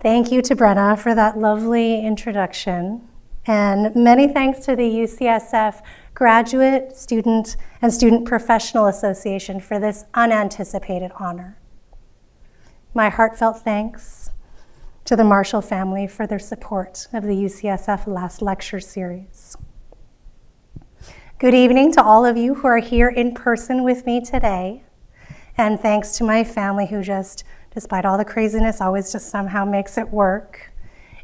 Thank you to Brenna for that lovely introduction. And many thanks to the UCSF Graduate, Student, and Student Professional Association for this unanticipated honor. My heartfelt thanks to the Marshall family for their support of the UCSF Last Lecture Series. Good evening to all of you who are here in person with me today. And thanks to my family who just, despite all the craziness, always just somehow makes it work.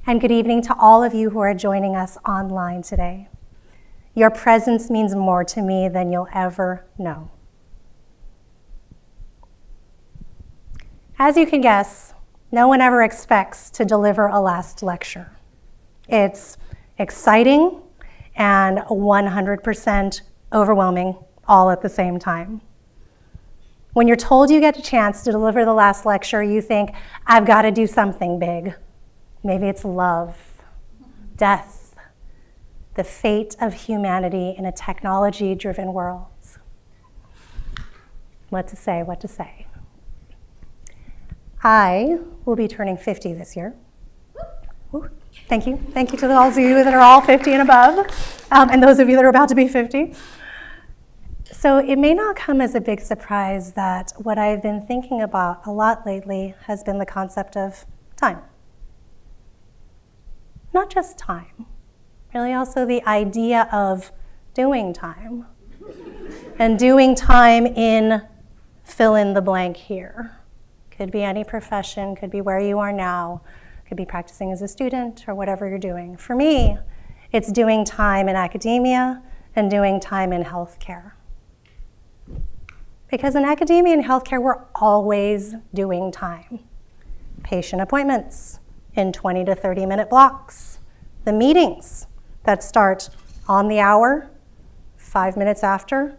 And good evening to all of you who are joining us online today. Your presence means more to me than you'll ever know. As you can guess, no one ever expects to deliver a last lecture. It's exciting and 100% overwhelming all at the same time. When you're told you get a chance to deliver the last lecture, you think, I've got to do something big. Maybe it's love, death, the fate of humanity in a technology-driven world. What to say, what to say. I will be turning 50 this year. Ooh, thank you. Thank you to all of you that are all 50 and above, and those of you that are about to be 50. So it may not come as a big surprise that what I've been thinking about a lot lately has been the concept of time. Not just time, really also the idea of doing time. And doing time in fill in the blank here. Could be any profession, could be where you are now, could be practicing as a student or whatever you're doing. For me, it's doing time in academia and doing time in healthcare. Because in academia and healthcare, we're always doing time. Patient appointments in 20 to 30-minute blocks. The meetings that start on the hour, 5 minutes after,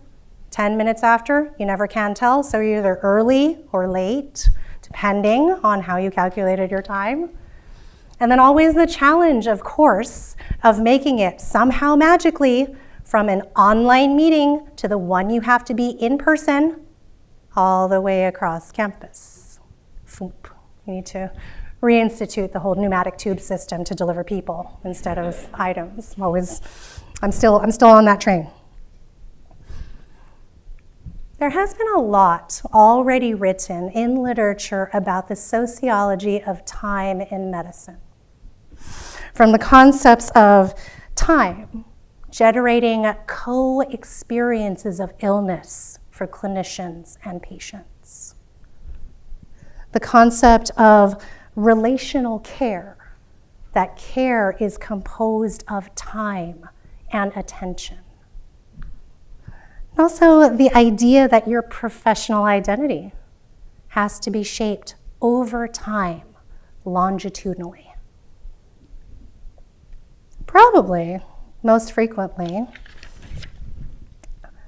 10 minutes after, you never can tell, so you're either early or late, depending on how you calculated your time. And then always the challenge, of course, of making it somehow magically from an online meeting to the one you have to be in person, all the way across campus. You need to reinstitute the whole pneumatic tube system to deliver people instead of items. I'm still on that train. There has been a lot already written in literature about the sociology of time in medicine. From the concepts of time, generating co-experiences of illness for clinicians and patients. The concept of relational care, that care is composed of time and attention. And also the idea that your professional identity has to be shaped over time, longitudinally. Probably, most frequently,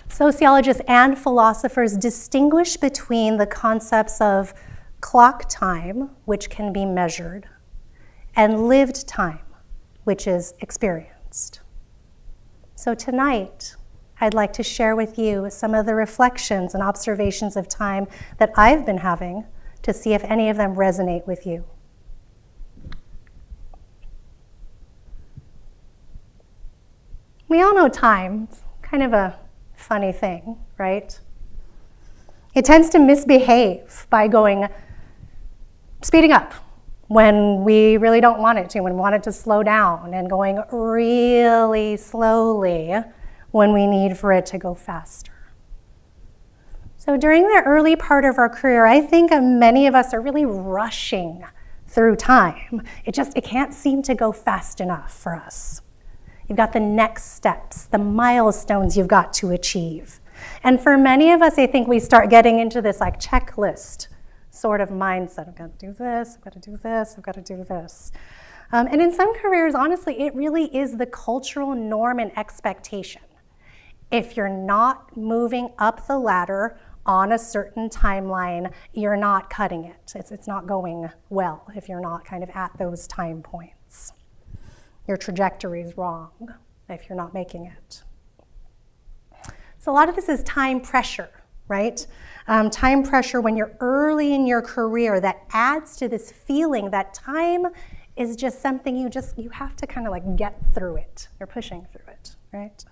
sociologists and philosophers distinguish between the concepts of clock time, which can be measured, and lived time, which is experienced. So tonight, I'd like to share with you some of the reflections and observations of time that I've been having to see if any of them resonate with you. We all know time. It's kind of a funny thing, right? It tends to misbehave by speeding up when we really don't want it to, when we want it to slow down, and going really slowly when we need for it to go faster. So during the early part of our career, I think many of us are really rushing through time. It can't seem to go fast enough for us. You've got the next steps, the milestones you've got to achieve. And for many of us, I think we start getting into this like checklist sort of mindset. I've got to do this, I've got to do this, I've got to do this. And in some careers, honestly, it really is the cultural norm and expectation. If you're not moving up the ladder on a certain timeline, you're not cutting it. It's not going well if you're not kind of at those time points. Your trajectory is wrong if you're not making it. So a lot of this is time pressure right? Time pressure when you're early in your career, that adds to this feeling that time is just something you have to kind of like get through it. You're pushing through it, right?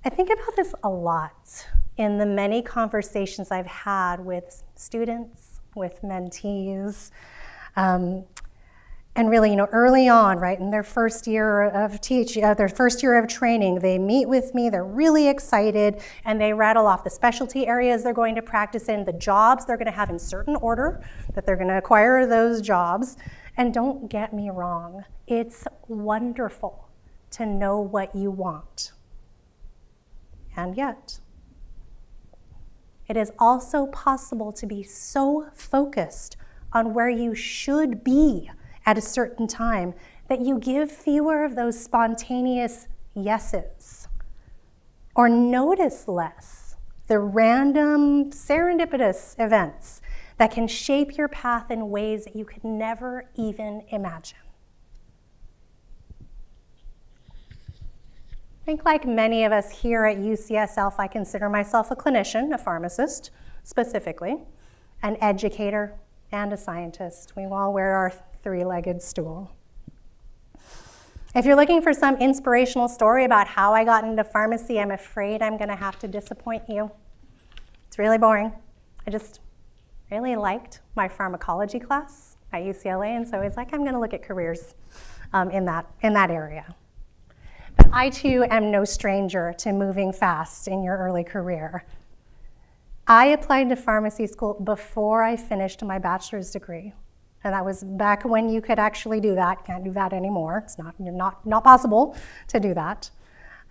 I think about this a lot in the many conversations I've had with students, with mentees, and really, early on, right, in their first year of their first year of training, they meet with me, they're really excited, and they rattle off the specialty areas they're going to practice in, the jobs they're going to have in certain order, that they're going to acquire those jobs. And don't get me wrong, it's wonderful to know what you want. And yet, it is also possible to be so focused on where you should be at a certain time that you give fewer of those spontaneous yeses, or notice less the random serendipitous events that can shape your path in ways that you could never even imagine. I think like many of us here at UCSF, I consider myself a clinician, a pharmacist specifically, an educator, and a scientist. We all wear our three-legged stool. If you're looking for some inspirational story about how I got into pharmacy, I'm afraid I'm going to have to disappoint you. It's really boring. I just really liked my pharmacology class at UCLA, and so I was like, I'm going to look at careers in that area. But I too am no stranger to moving fast in your early career. I applied to pharmacy school before I finished my bachelor's degree. And that was back when you could actually do that. Can't do that anymore. It's not possible to do that.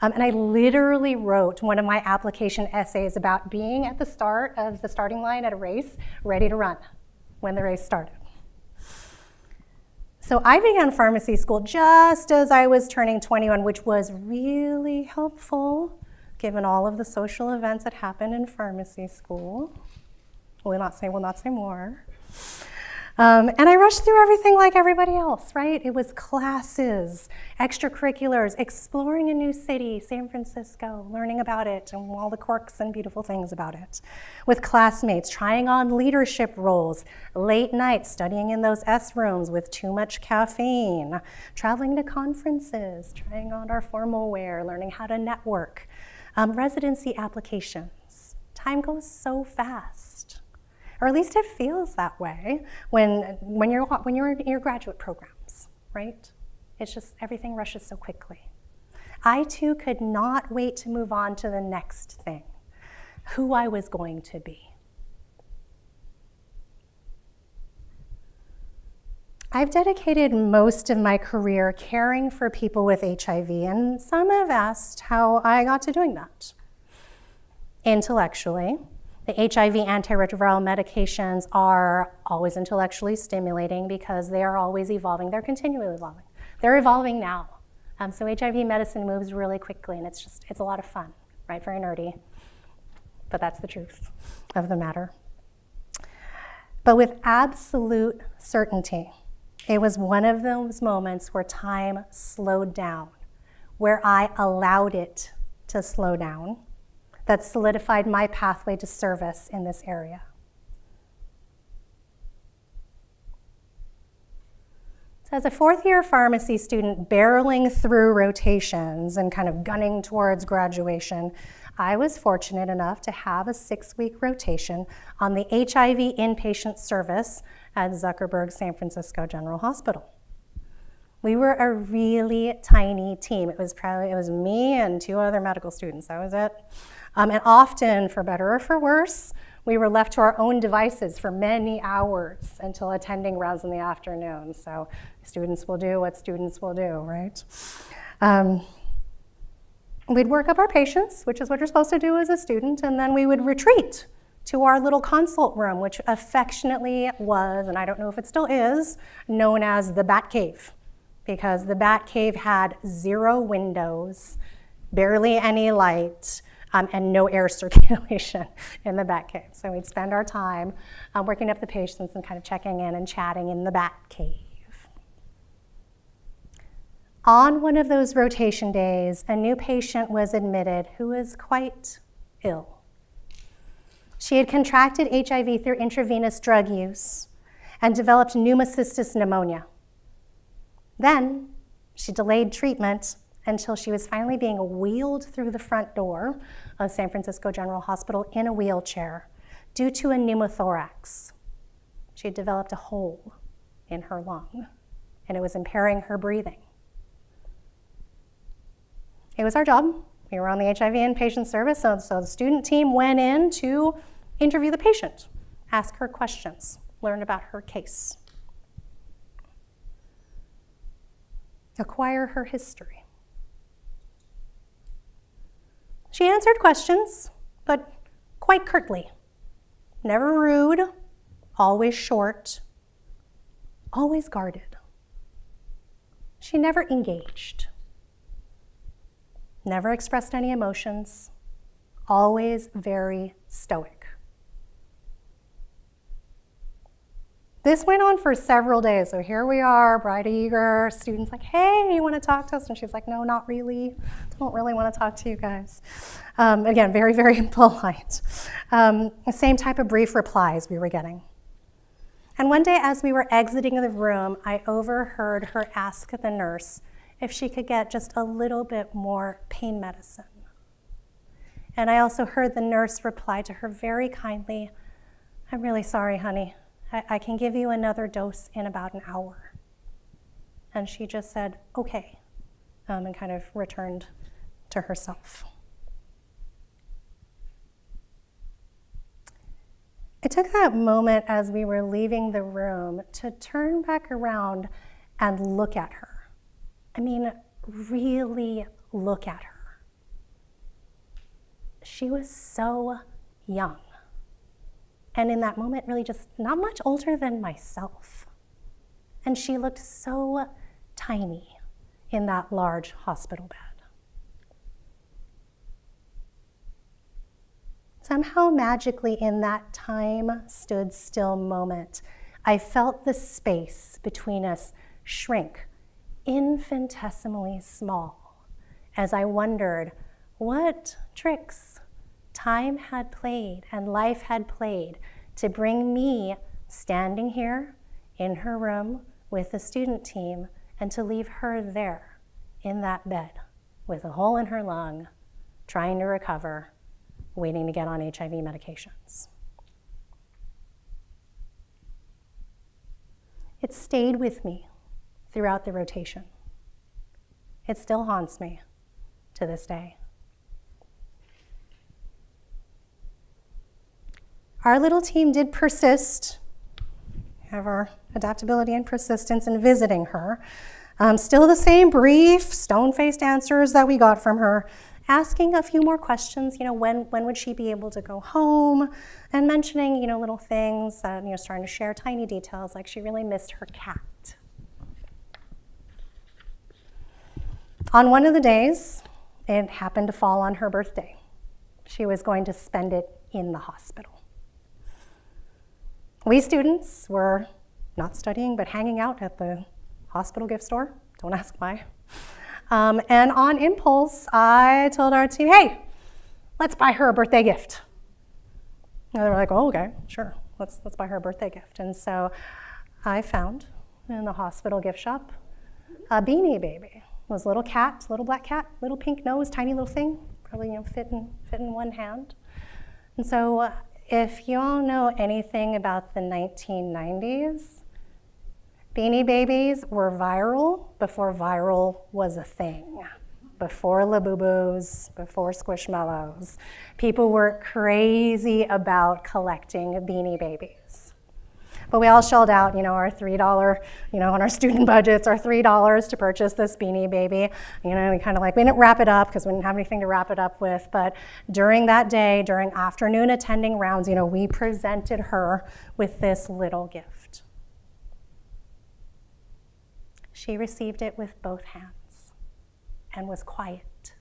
And I literally wrote one of my application essays about being at the start of the starting line at a race, ready to run when the race started. So I began pharmacy school just as I was turning 21, which was really helpful given all of the social events that happened in pharmacy school. We'll not say more. And I rushed through everything like everybody else, right? It was classes, extracurriculars, exploring a new city, San Francisco, learning about it and all the quirks and beautiful things about it. With classmates, trying on leadership roles, late nights studying in those S rooms with too much caffeine, traveling to conferences, trying on our formal wear, learning how to network, residency applications. Time goes so fast. Or at least it feels that way when you're in your graduate programs, right? It's just everything rushes so quickly. I too could not wait to move on to the next thing, who I was going to be. I've dedicated most of my career caring for people with HIV, and some have asked how I got to doing that. Intellectually, the HIV antiretroviral medications are always intellectually stimulating because they are always evolving. They're continually evolving. They're evolving now. So HIV medicine moves really quickly, and it's a lot of fun, right? Very nerdy, but that's the truth of the matter. But with absolute certainty, it was one of those moments where time slowed down, where I allowed it to slow down, that solidified my pathway to service in this area. So as a fourth-year pharmacy student barreling through rotations and kind of gunning towards graduation, I was fortunate enough to have a 6-week rotation on the HIV inpatient service at Zuckerberg San Francisco General Hospital. We were a really tiny team. It was me and 2 other medical students. That was it. And often, for better or for worse, we were left to our own devices for many hours until attending rounds in the afternoon. So students will do what students will do, right? We'd work up our patients, which is what you're supposed to do as a student, and then we would retreat to our little consult room, which affectionately was, and I don't know if it still is, known as the Bat Cave, because the Bat Cave had 0 windows, barely any light, and no air circulation in the Bat Cave. So we'd spend our time working up the patients and kind of checking in and chatting in the Bat Cave. On one of those rotation days, a new patient was admitted who was quite ill. She had contracted HIV through intravenous drug use and developed pneumocystis pneumonia. Then she delayed treatment until she was finally being wheeled through the front door of San Francisco General Hospital in a wheelchair due to a pneumothorax. She had developed a hole in her lung, and it was impairing her breathing. It was our job. We were on the HIV inpatient service, so the student team went in to interview the patient, ask her questions, learn about her case, acquire her history. She answered questions, but quite curtly. Never rude, always short, always guarded. She never engaged, never expressed any emotions, always very stoic. This went on for several days. So here we are, bright, eager, students like, hey, you want to talk to us? And she's like, no, not really. Don't really want to talk to you guys. Again, very, very polite. The same type of brief replies we were getting. And one day as we were exiting the room, I overheard her ask the nurse if she could get just a little bit more pain medicine. And I also heard the nurse reply to her very kindly, I'm really sorry, honey. I can give you another dose in about an hour. And she just said, okay, and kind of returned to herself. It took that moment as we were leaving the room to turn back around and look at her. I mean, really look at her. She was so young. And in that moment, really just not much older than myself. And she looked so tiny in that large hospital bed. Somehow magically in that time stood still moment, I felt the space between us shrink infinitesimally small as I wondered what tricks time had played and life had played to bring me standing here in her room with the student team and to leave her there in that bed with a hole in her lung, trying to recover, waiting to get on HIV medications. It stayed with me throughout the rotation. It still haunts me to this day. Our little team did persist, have our adaptability and persistence in visiting her. Still the same brief, stone-faced answers that we got from her, asking a few more questions, when would she be able to go home, and mentioning, little things, starting to share tiny details, like she really missed her cat. On one of the days, it happened to fall on her birthday. She was going to spend it in the hospital. We students were not studying, but hanging out at the hospital gift store. Don't ask why. And on impulse, I told our team, hey, let's buy her a birthday gift. And they were like, oh, okay, sure, let's buy her a birthday gift. And so I found in the hospital gift shop a Beanie Baby. It was a little cat, little black cat, little pink nose, tiny little thing, probably fit in one hand. And so if you all know anything about the 1990s, Beanie Babies were viral before viral was a thing. Before Labubus, before Squishmallows. People were crazy about collecting Beanie Babies. But we all shelled out, our $3, on our student budgets, our $3 to purchase this Beanie Baby. We we didn't wrap it up because we didn't have anything to wrap it up with. But during that day, during afternoon attending rounds, we presented her with this little gift. She received it with both hands and was quiet.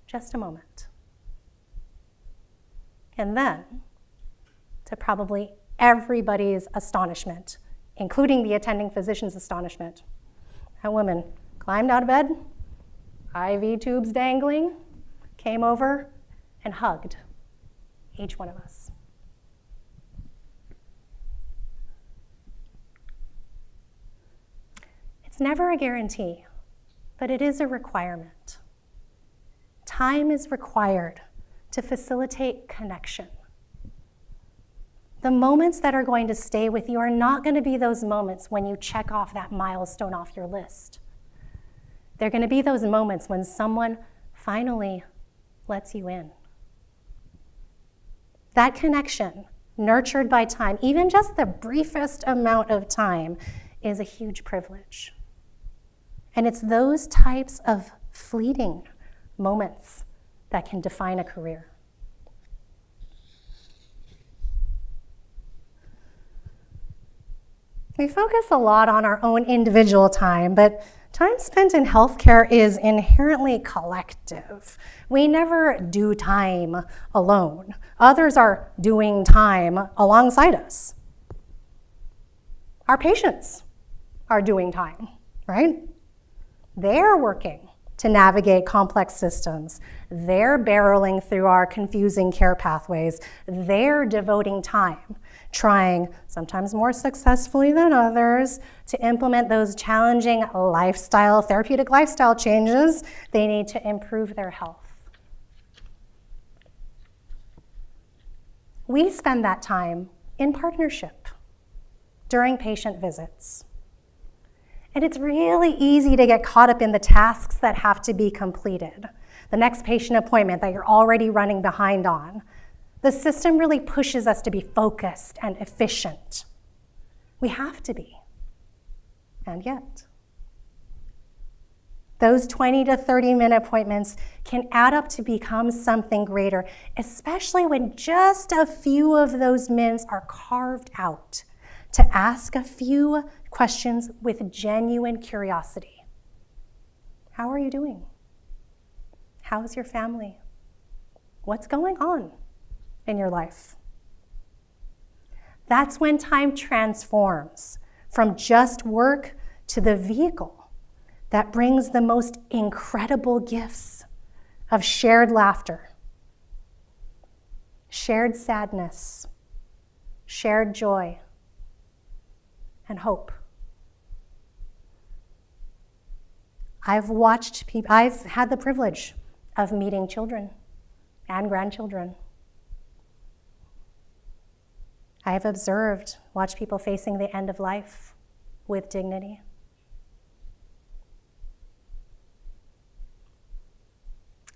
Just a moment. And then, to probably everybody's astonishment, including the attending physician's astonishment, that woman climbed out of bed, IV tubes dangling, came over and hugged each one of us. It's never a guarantee, but it is a requirement. Time is required to facilitate connection. The moments that are going to stay with you are not going to be those moments when you check off that milestone off your list. They're going to be those moments when someone finally lets you in. That connection, nurtured by time, even just the briefest amount of time, is a huge privilege. And it's those types of fleeting moments that can define a career. We focus a lot on our own individual time, but time spent in healthcare is inherently collective. We never do time alone. Others are doing time alongside us. Our patients are doing time, right? They're working to navigate complex systems. They're barreling through our confusing care pathways. They're devoting time, trying, sometimes more successfully than others, to implement those challenging therapeutic lifestyle changes they need to improve their health. We spend that time in partnership during patient visits. And it's really easy to get caught up in the tasks that have to be completed. The next patient appointment that you're already running behind on. The system really pushes us to be focused and efficient. We have to be. And yet, those 20 to 30-minute appointments can add up to become something greater, especially when just a few of those minutes are carved out to ask a few questions with genuine curiosity. How are you doing? How's your family? What's going on in your life? That's when time transforms from just work to the vehicle that brings the most incredible gifts of shared laughter, shared sadness, shared joy, and hope. I've had the privilege of meeting children and grandchildren. I have watched people facing the end of life with dignity.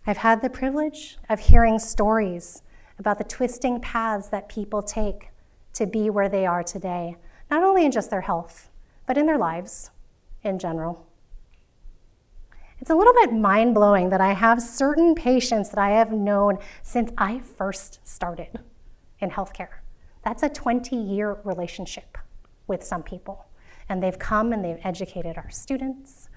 I've had the privilege of hearing stories about the twisting paths that people take to be where they are today, not only in just their health, but in their lives in general. It's a little bit mind-blowing that I have certain patients that I have known since I first started in healthcare. That's a 20-year relationship with some people. And they've come and they've educated our students.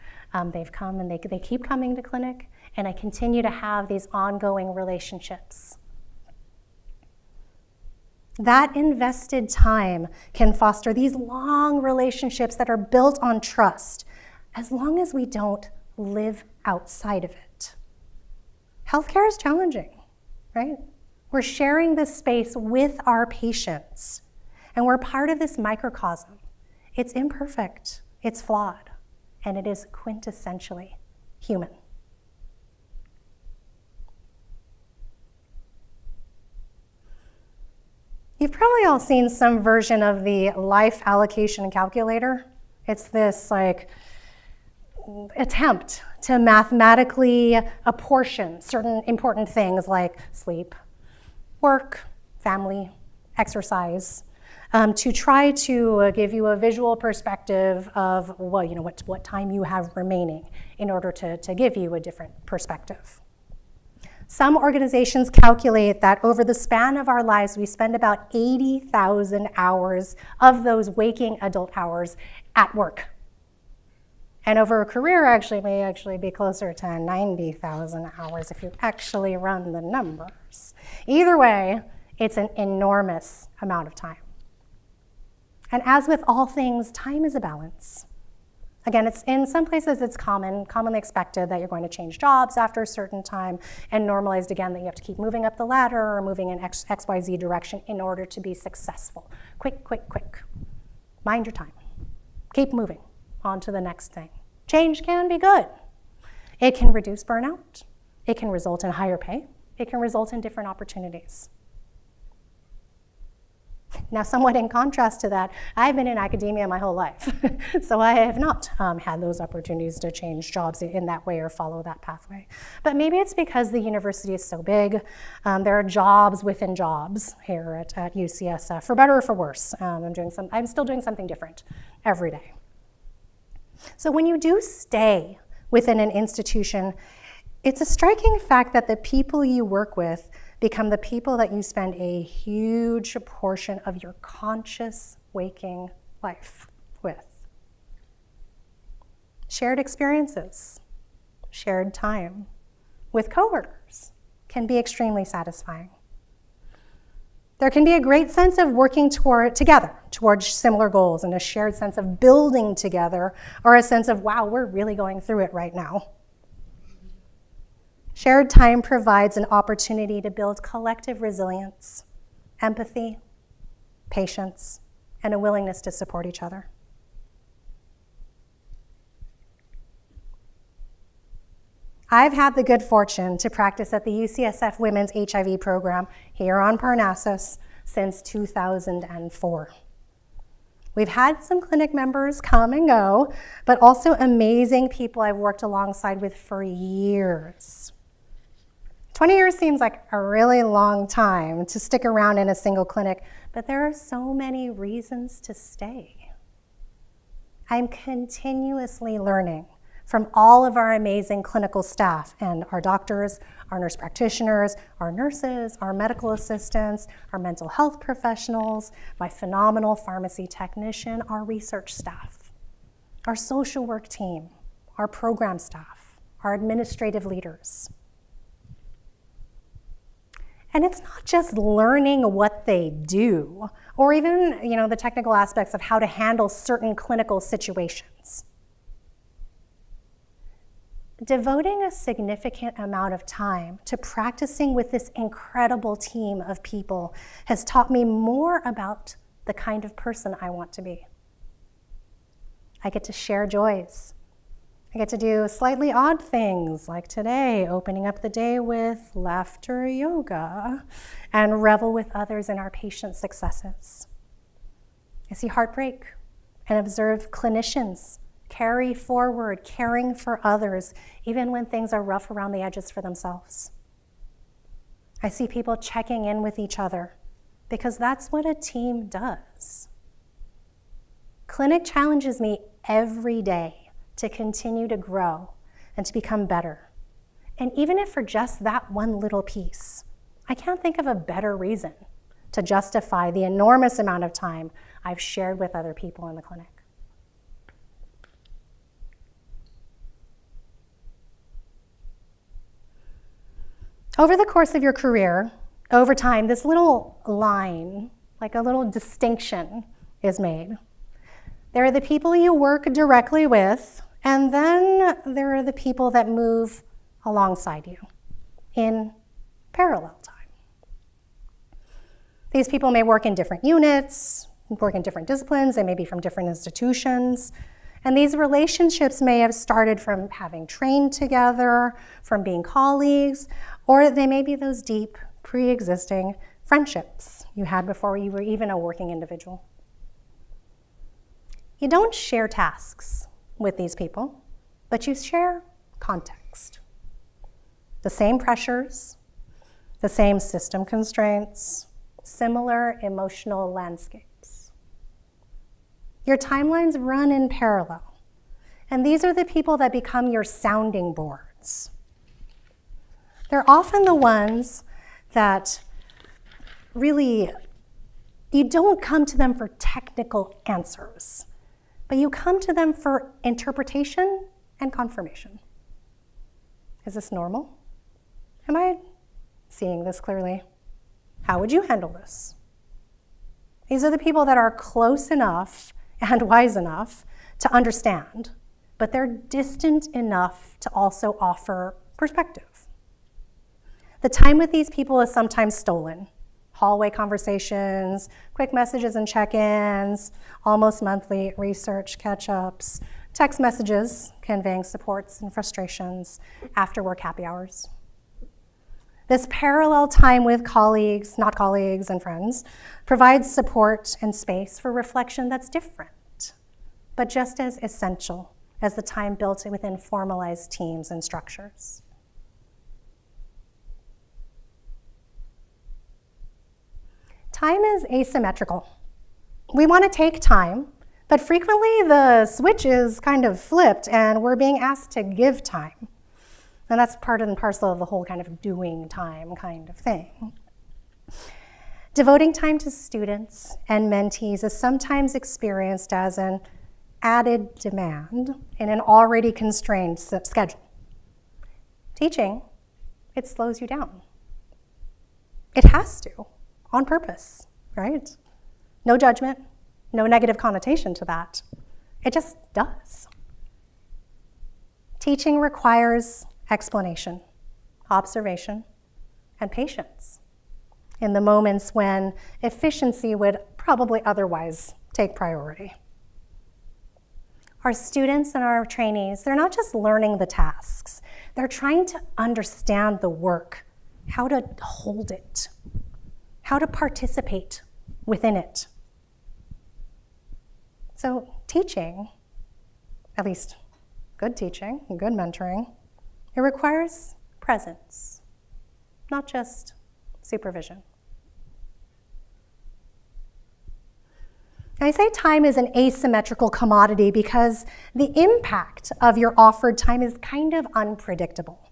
They've come and they keep coming to clinic, and I continue to have these ongoing relationships. That invested time can foster these long relationships that are built on trust, as long as we don't live outside of it. Healthcare is challenging, right? We're sharing this space with our patients, and we're part of this microcosm. It's imperfect, it's flawed, and it is quintessentially human. You've probably all seen some version of the life allocation calculator. It's this attempt to mathematically apportion certain important things like sleep, work, family, exercise, to try to give you a visual perspective of what time you have remaining in order to give you a different perspective. Some organizations calculate that over the span of our lives, we spend about 80,000 hours of those waking adult hours at work. And over a career, may actually be closer to 90,000 hours if you actually run the numbers. Either way, it's an enormous amount of time. And as with all things, time is a balance. Again, it's in some places it's commonly expected that you're going to change jobs after a certain time, and normalized again that you have to keep moving up the ladder or moving in XYZ direction in order to be successful. Quick, quick, quick. Mind your time. Keep moving on to the next thing. Change can be good. It can reduce burnout. It can result in higher pay. It can result in different opportunities. Now, somewhat in contrast to that, I've been in academia my whole life, so I have not had those opportunities to change jobs in that way or follow that pathway. But maybe it's because the university is so big. There are jobs within jobs here at UCSF, for better or for worse. I'm still doing something different every day. So when you do stay within an institution, it's a striking fact that the people you work with become the people that you spend a huge portion of your conscious waking life with. Shared experiences, shared time with coworkers can be extremely satisfying. There can be a great sense of working together towards similar goals, and a shared sense of building together, or a sense of, wow, we're really going through it right now. Shared time provides an opportunity to build collective resilience, empathy, patience, and a willingness to support each other. I've had the good fortune to practice at the UCSF Women's HIV program here on Parnassus since 2004. We've had some clinic members come and go, but also amazing people I've worked alongside with for years. 20 years seems like a really long time to stick around in a single clinic, but there are so many reasons to stay. I'm continuously learning from all of our amazing clinical staff and our doctors, our nurse practitioners, our nurses, our medical assistants, our mental health professionals, my phenomenal pharmacy technician, our research staff, our social work team, our program staff, our administrative leaders. And it's not just learning what they do, or even, the technical aspects of how to handle certain clinical situations. Devoting a significant amount of time to practicing with this incredible team of people has taught me more about the kind of person I want to be. I get to share joys. I get to do slightly odd things, like today, opening up the day with laughter yoga, and revel with others in our patients' successes. I see heartbreak and observe clinicians carry forward, caring for others, even when things are rough around the edges for themselves. I see people checking in with each other, because that's what a team does. Clinic challenges me every day to continue to grow and to become better. And even if for just that one little piece, I can't think of a better reason to justify the enormous amount of time I've shared with other people in the clinic. Over the course of your career, over time, this little line, like a little distinction, is made. There are the people you work directly with, and then there are the people that move alongside you in parallel time. These people may work in different units, work in different disciplines, they may be from different institutions, and these relationships may have started from having trained together, from being colleagues, or they may be those deep, pre-existing friendships you had before you were even a working individual. You don't share tasks with these people, but you share context. The same pressures, the same system constraints, similar emotional landscapes. Your timelines run in parallel, and these are the people that become your sounding boards. They're often the ones that really, you don't come to them for technical answers, but you come to them for interpretation and confirmation. Is this normal? Am I seeing this clearly? How would you handle this? These are the people that are close enough and wise enough to understand but they're distant enough to also offer perspective. The time with these people is sometimes stolen. Hallway conversations, quick messages and check-ins, almost monthly research catch-ups, text messages conveying supports and frustrations, after-work happy hours. This parallel time with colleagues, not colleagues and friends, provides support and space for reflection that's different, but just as essential as the time built within formalized teams and structures. Time is asymmetrical. We want to take time, but frequently the switch is kind of flipped and we're being asked to give time. And that's part and parcel of the whole kind of doing time kind of thing. Devoting time to students and mentees is sometimes experienced as an added demand in an already constrained schedule. Teaching, it slows you down. It has to, on purpose, right? No judgment, no negative connotation to that. It just does. Teaching requires explanation, observation, and patience in the moments when efficiency would probably otherwise take priority. Our students and our trainees, they're not just learning the tasks, they're trying to understand the work, how to hold it, how to participate within it. So teaching, at least good teaching, good mentoring, it requires presence, not just supervision. I say time is an asymmetrical commodity because the impact of your offered time is kind of unpredictable.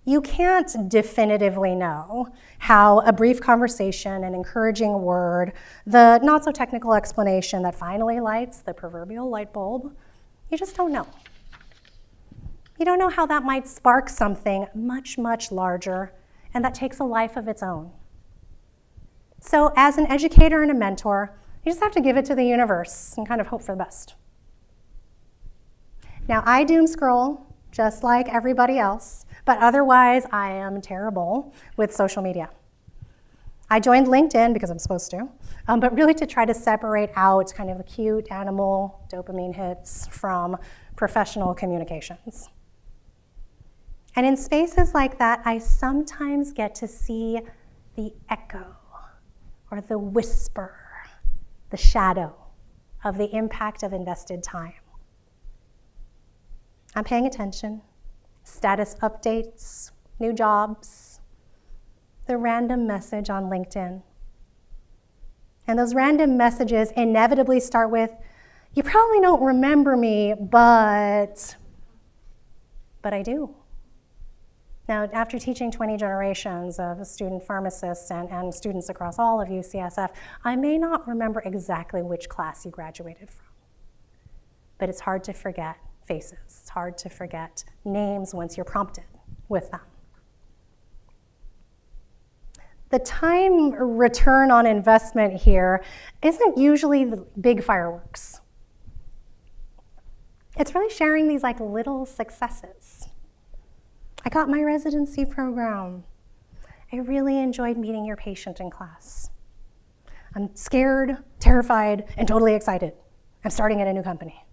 You can't definitively know how a brief conversation, an encouraging word, the not so technical explanation that finally lights the proverbial light bulb, you just don't know. You don't know how that might spark something much, much larger and that takes a life of its own. So as an educator and a mentor, you just have to give it to the universe and kind of hope for the best. Now, I doom scroll just like everybody else, but otherwise I am terrible with social media. I joined LinkedIn because I'm supposed to, but really to try to separate out kind of the cute animal dopamine hits from professional communications. And in spaces like that, I sometimes get to see the echo or the whisper, the shadow of the impact of invested time. I'm paying attention, status updates, new jobs, the random message on LinkedIn. And those random messages inevitably start with, you probably don't remember me, but I do. Now, after teaching 20 generations of student pharmacists and students across all of UCSF, I may not remember exactly which class you graduated from. But it's hard to forget faces. It's hard to forget names once you're prompted with them. The time return on investment here isn't usually the big fireworks. It's really sharing these like little successes. I got my residency program. I really enjoyed meeting your patient in class. I'm scared, terrified, and totally excited. I'm starting at a new company.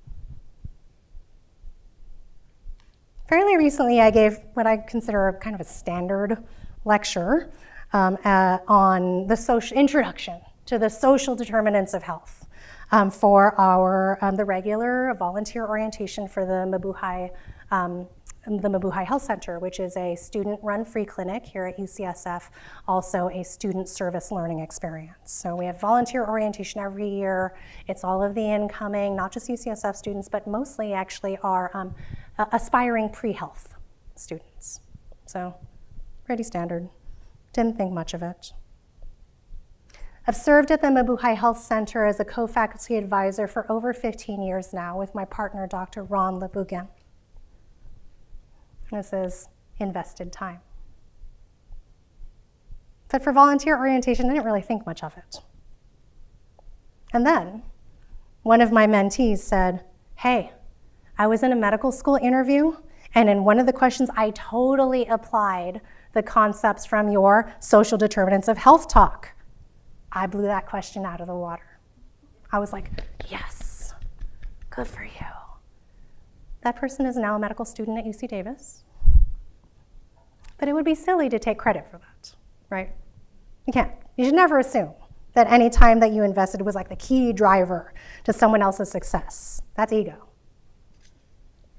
Fairly recently, I gave what I consider kind of a standard lecture on the introduction to the social determinants of health for the regular volunteer orientation for the Mabuhay Health Center, which is a student-run free clinic here at UCSF, also a student service learning experience. So we have volunteer orientation every year. It's all of the incoming, not just UCSF students, but mostly actually our aspiring pre-health students. So pretty standard. Didn't think much of it. I've served at the Mabuhay Health Center as a co-faculty advisor for over 15 years now with my partner, Dr. Ron Lebugin. This is invested time. But for volunteer orientation, I didn't really think much of it. And then one of my mentees said, hey, I was in a medical school interview, and in one of the questions, I totally applied the concepts from your social determinants of health talk. I blew that question out of the water. I was like, yes, good for you. That person is now a medical student at UC Davis. But it would be silly to take credit for that, right? You can't. You should never assume that any time that you invested was like the key driver to someone else's success. That's ego.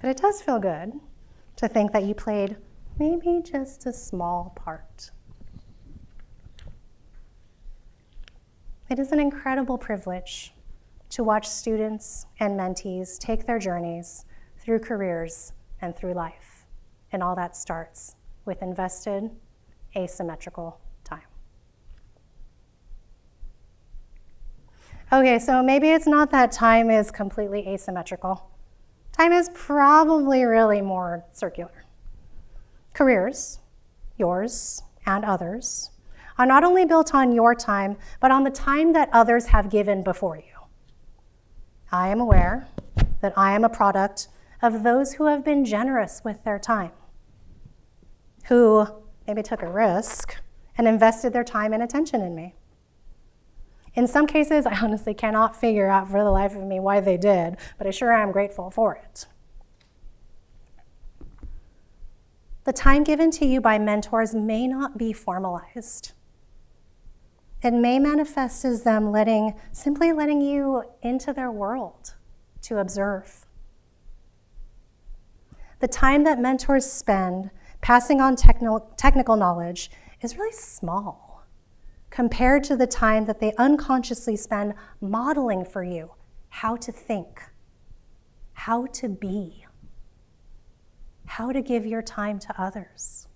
But it does feel good to think that you played maybe just a small part. It is an incredible privilege to watch students and mentees take their journeys through careers and through life. And all that starts with invested, asymmetrical time. Okay, so maybe it's not that time is completely asymmetrical. Time is probably really more circular. Careers, yours and others, are not only built on your time, but on the time that others have given before you. I am aware that I am a product of those who have been generous with their time, who maybe took a risk and invested their time and attention in me. In some cases, I honestly cannot figure out for the life of me why they did, but I sure am grateful for it. The time given to you by mentors may not be formalized. It may manifest as them simply letting you into their world to observe. The time that mentors spend passing on technical knowledge is really small compared to the time that they unconsciously spend modeling for you how to think, how to be, how to give your time to others.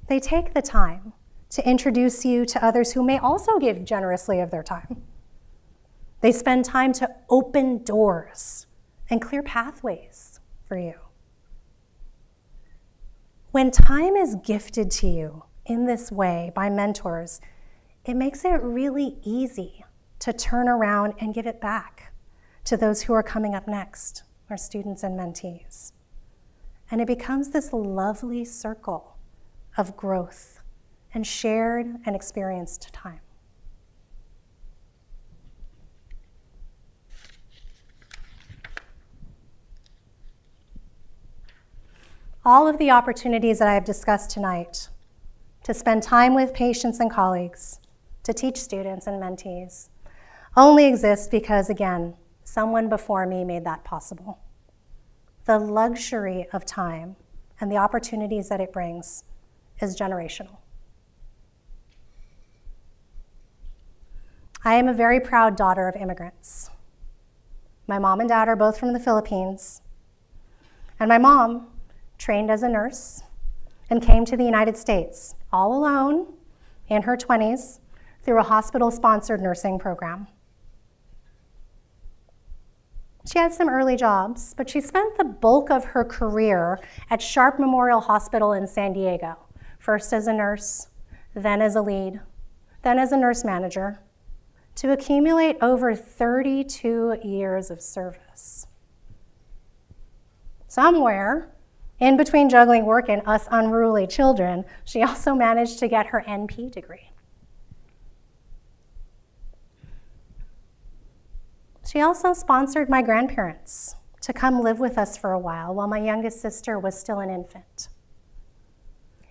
They take the time to introduce you to others who may also give generously of their time. They spend time to open doors and clear pathways for you. When time is gifted to you in this way by mentors, it makes it really easy to turn around and give it back to those who are coming up next, our students and mentees. And it becomes this lovely circle of growth and shared and experienced time. All of the opportunities that I have discussed tonight to spend time with patients and colleagues, to teach students and mentees, only exist because, again, someone before me made that possible. The luxury of time and the opportunities that it brings is generational. I am a very proud daughter of immigrants. My mom and dad are both from the Philippines, and my mom trained as a nurse and came to the United States all alone in her 20s through a hospital-sponsored nursing program. She had some early jobs, but she spent the bulk of her career at Sharp Memorial Hospital in San Diego, first as a nurse, then as a lead, then as a nurse manager, to accumulate over 32 years of service. Somewhere in between juggling work and us unruly children, she also managed to get her NP degree. She also sponsored my grandparents to come live with us for a while my youngest sister was still an infant.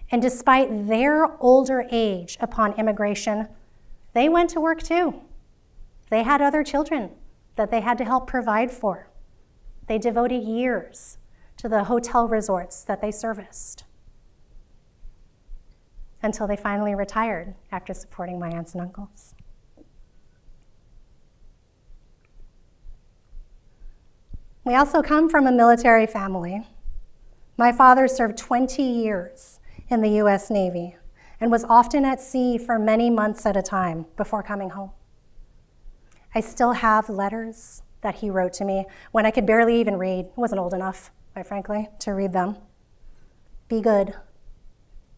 And despite their older age upon immigration, they went to work too. They had other children that they had to help provide for. They devoted years to the hotel resorts that they serviced until they finally retired after supporting my aunts and uncles. We also come from a military family. My father served 20 years in the U.S. Navy and was often at sea for many months at a time before coming home. I still have letters that he wrote to me when I could barely even read. I wasn't old enough, quite frankly, to read them. Be good.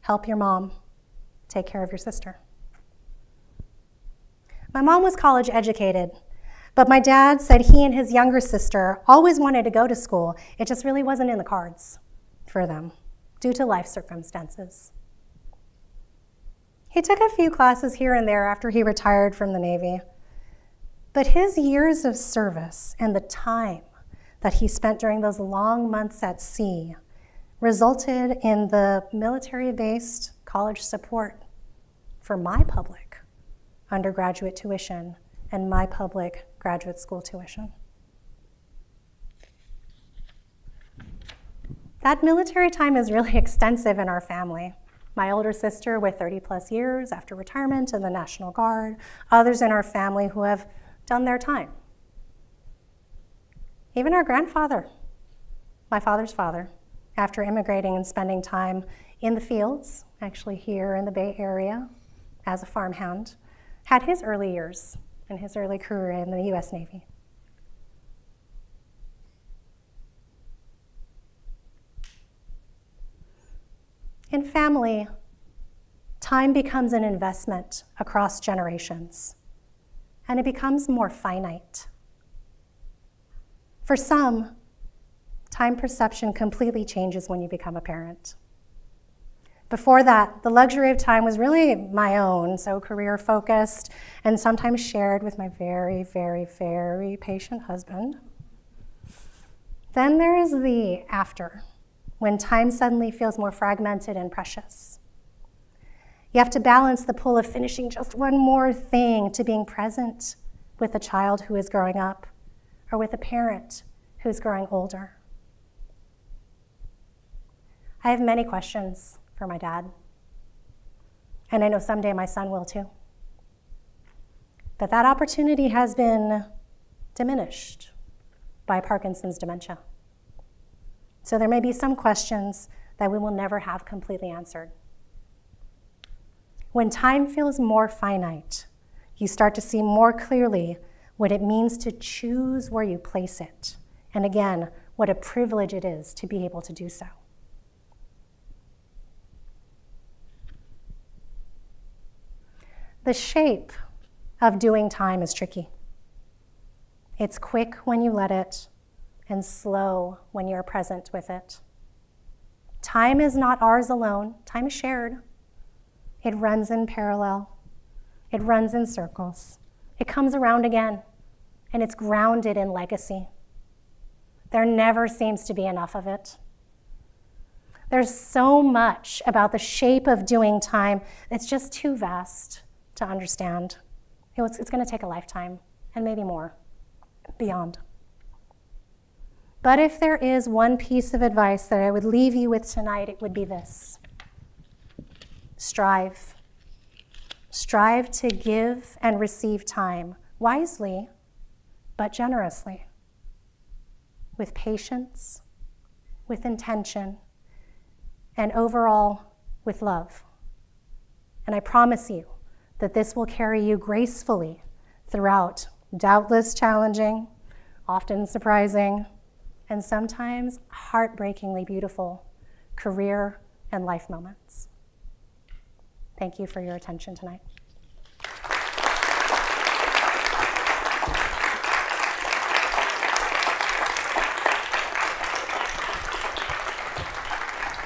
Help your mom. Take care of your sister. My mom was college educated, But my dad said he and his younger sister always wanted to go to school. It just really wasn't in the cards for them due to life circumstances. He took a few classes here and there after he retired from the Navy. But his years of service and the time that he spent during those long months at sea resulted in the military-based college support for my public undergraduate tuition and my public graduate school tuition. That military time is really extensive in our family. My older sister with 30 plus years after retirement in the National Guard, others in our family who have done their time. Even our grandfather, my father's father, after immigrating and spending time in the fields, actually here in the Bay Area as a farmhand, had his early years and his early career in the US Navy. In family, time becomes an investment across generations, and it becomes more finite. For some, time perception completely changes when you become a parent. Before that, the luxury of time was really my own, so career-focused and sometimes shared with my very, very, very patient husband. Then there is the after, when time suddenly feels more fragmented and precious. You have to balance the pull of finishing just one more thing to being present with a child who is growing up or with a parent who's growing older. I have many questions for my dad, and I know someday my son will too. But that opportunity has been diminished by Parkinson's dementia. So there may be some questions that we will never have completely answered. When time feels more finite, you start to see more clearly what it means to choose where you place it. And again, what a privilege it is to be able to do so. The shape of doing time is tricky. It's quick when you let it, and slow when you're present with it. Time is not ours alone. Time is shared. It runs in parallel. It runs in circles. It comes around again, and it's grounded in legacy. There never seems to be enough of it. There's so much about the shape of doing time that's just too vast to understand. It's going to take a lifetime, and maybe more, beyond. But if there is one piece of advice that I would leave you with tonight, it would be this. Strive. Strive to give and receive time wisely, but generously, with patience, with intention, and overall with love. And I promise you that this will carry you gracefully throughout doubtless challenging, often surprising, and sometimes heartbreakingly beautiful career and life moments. Thank you for your attention tonight.